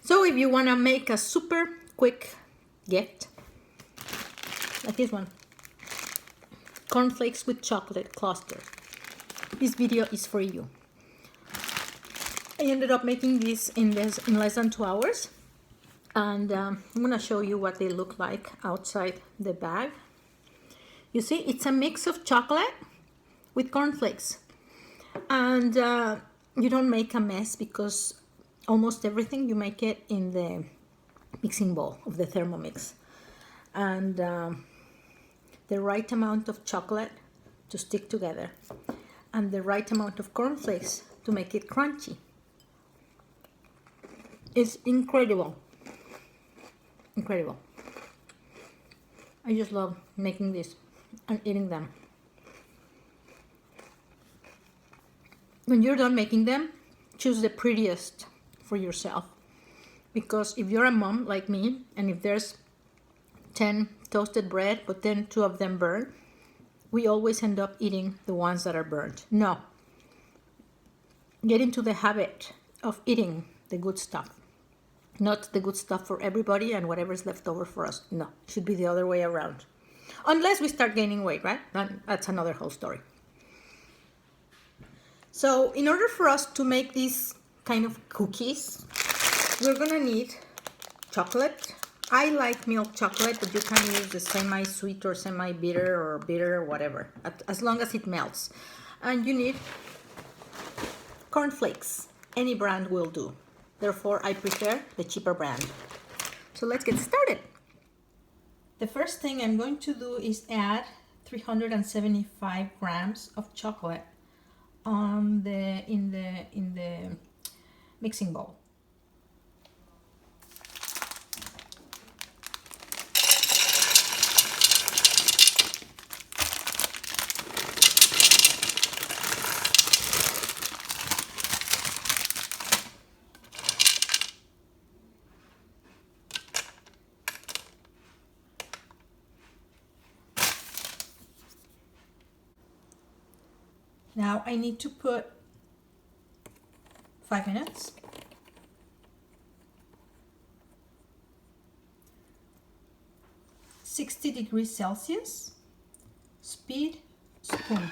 So if you want to make a super quick gift, like this one, cornflakes with chocolate clusters, this video is for you. I ended up making this in less than 2 hours, and I'm gonna show you what they look like outside the bag. You see, it's a mix of chocolate with cornflakes, and you don't make a mess because almost everything you make it in the mixing bowl of the Thermomix, and the right amount of chocolate to stick together and the right amount of cornflakes to make it crunchy. It's incredible. Incredible. I just love making this and eating them. When you're done making them, choose the prettiest for yourself, because if you're a mom like me and if there's 10 toasted bread but then 2 of them burn, we always end up eating the ones that are burnt. No. Get into the habit of eating the good stuff. Not the good stuff for everybody and whatever's left over for us. No, it should be the other way around. Unless we start gaining weight, right? That's another whole story. So in order for us to make these kind of cookies, we're gonna need chocolate. I like milk chocolate, but you can use the semi-sweet or semi-bitter or bitter or whatever, as long as it melts. And you need cornflakes. Any brand will do. Therefore, I prefer the cheaper brand. So let's get started. The first thing I'm going to do is add 375 grams of chocolate in the mixing bowl. Now I need to put 5 minutes. (60°C), speed, spoon.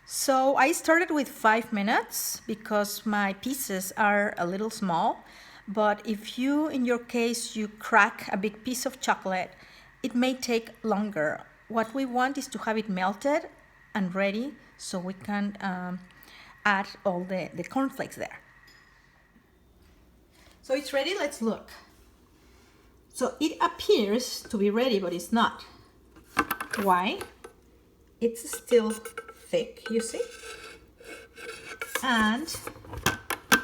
So I started with 5 minutes because my pieces are a little small, but if you, in your case, you crack a big piece of chocolate, it may take longer. What we want is to have it melted and ready so we can add all the cornflakes there. So it's ready, let's look. So it appears to be ready, but it's not. Why? It's still thick, you see? And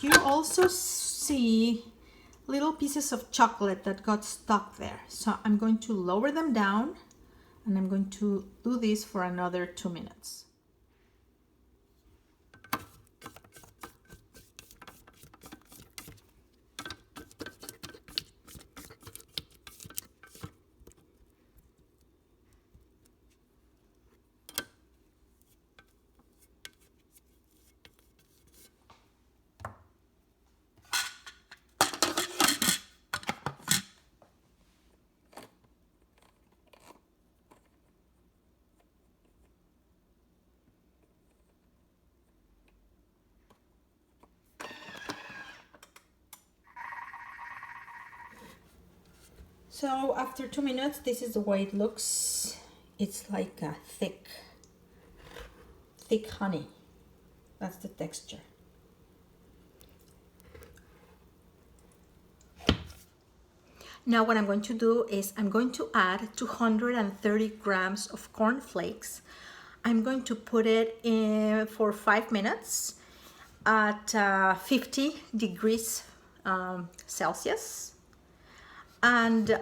you also see little pieces of chocolate that got stuck there. So I'm going to lower them down and I'm going to do this for another 2 minutes. So after 2 minutes, this is the way it looks. It's like a thick honey. That's the texture. Now what I'm going to do is I'm going to add 230 grams of cornflakes. I'm going to put it in for 5 minutes at 50 degrees Celsius. And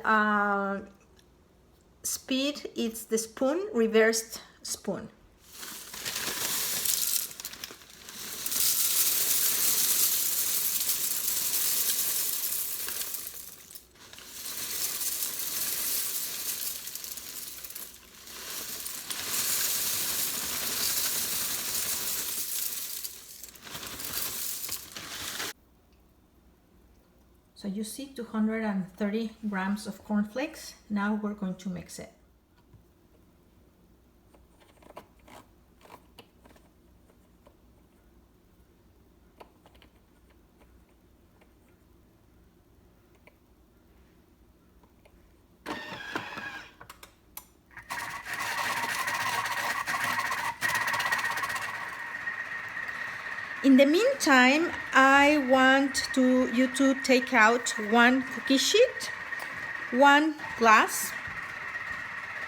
speed, it's the spoon, reversed spoon. So you see 230 grams of cornflakes. Now we're going to mix it. In the meantime, I want you to take out one cookie sheet, one glass,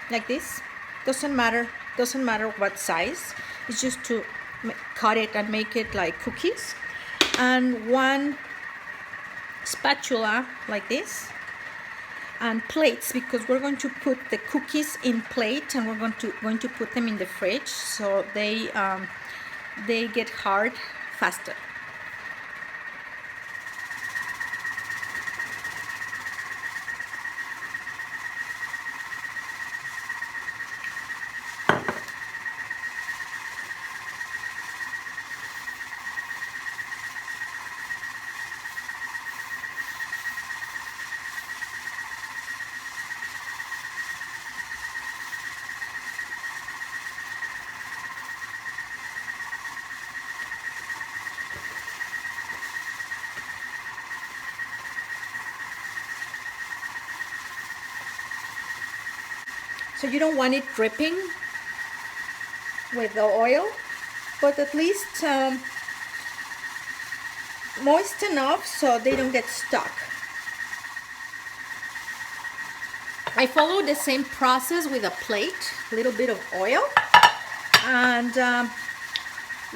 like this. Doesn't matter what size. It's just to cut it and make it like cookies. And one spatula like this. And plates, because we're going to put the cookies in plate and we're going to put them in the fridge so they get hard faster. So you don't want it dripping with the oil, but at least moist enough so they don't get stuck. I follow the same process with a plate, a little bit of oil, and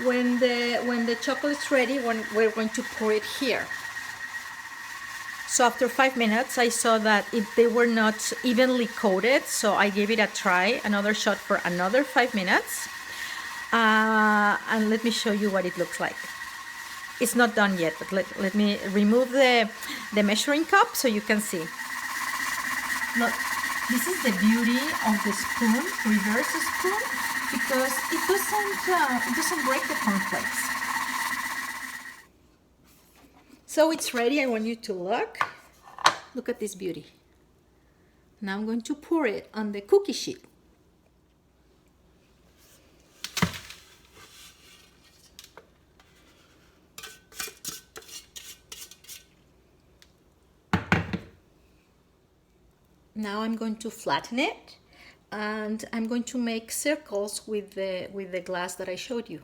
when the chocolate's ready, we're going to pour it here. So after 5 minutes, I saw that they were not evenly coated, so I gave it a try, another shot for another 5 minutes. And let me show you what it looks like. It's not done yet, but let me remove the measuring cup so you can see. Look, this is the beauty of the spoon, reverse spoon, because it doesn't break the cornflakes. So it's ready. I want you to look. Look at this beauty. Now I'm going to pour it on the cookie sheet. Now I'm going to flatten it, and I'm going to make circles with the glass that I showed you.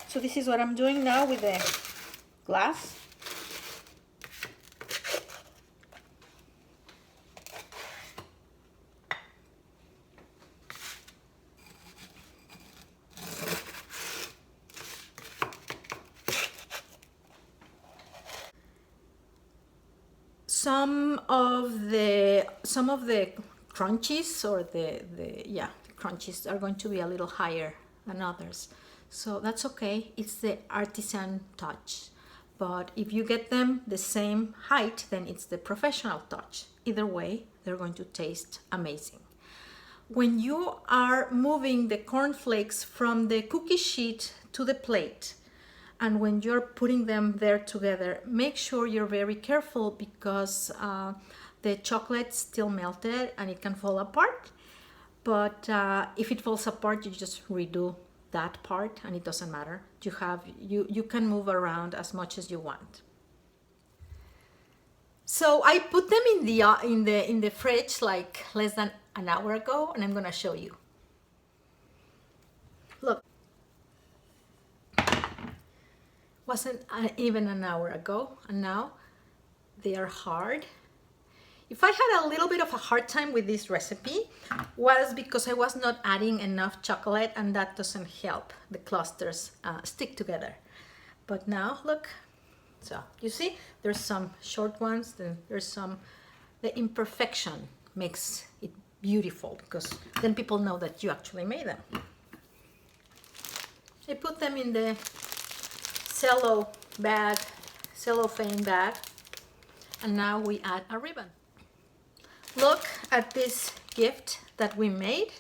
So this is what I'm doing now with the glass. Some of the crunchies or the crunchies are going to be a little higher than others. So that's okay, it's the artisan touch. But if you get them the same height, then it's the professional touch. Either way, they're going to taste amazing. When you are moving the cornflakes from the cookie sheet to the plate, and when you're putting them there together, make sure you're very careful because the chocolate's still melted and it can fall apart. But if it falls apart, you just redo that part and it doesn't matter. You can move around as much as you want. So I put them in the fridge like less than an hour ago, and I'm gonna show you. Look, wasn't even an hour ago, and now they are hard. If I had a little bit of a hard time with this recipe was because I was not adding enough chocolate, and that doesn't help the clusters stick together. But now look, so you see there's some short ones, then there's some, the imperfection makes it beautiful because then people know that you actually made them. I put them in the cellophane bag, and now we add a ribbon. Look at this gift that we made,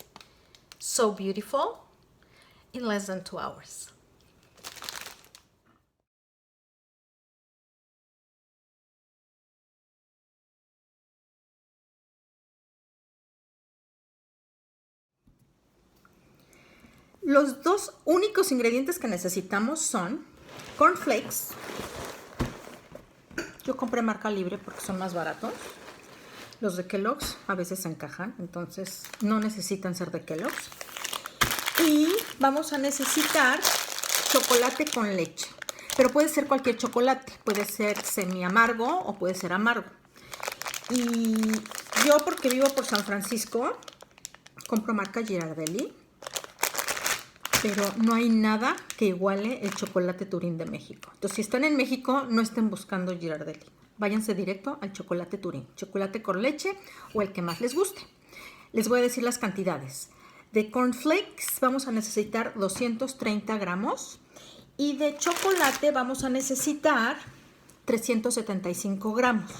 so beautiful, in less than 2 hours. Los dos únicos ingredientes que necesitamos son cornflakes. Yo compré marca libre porque son más baratos. Los de Kellogg's a veces se encajan, entonces no necesitan ser de Kellogg's. Y vamos a necesitar chocolate con leche. Pero puede ser cualquier chocolate. Puede ser semi amargo o puede ser amargo. Y yo, porque vivo por San Francisco, compro marca Ghirardelli. Pero no hay nada que iguale el chocolate Turín de México. Entonces, si están en México, no estén buscando Ghirardelli. Váyanse directo al chocolate Turín. Chocolate con leche o el que más les guste. Les voy a decir las cantidades. De cornflakes vamos a necesitar 230 gramos. Y de chocolate vamos a necesitar 375 gramos.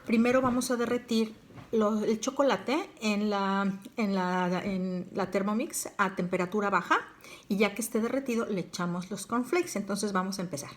Primero vamos a derretir el chocolate en la Thermomix a temperatura baja, y ya que esté derretido le echamos los cornflakes. Entonces vamos a empezar.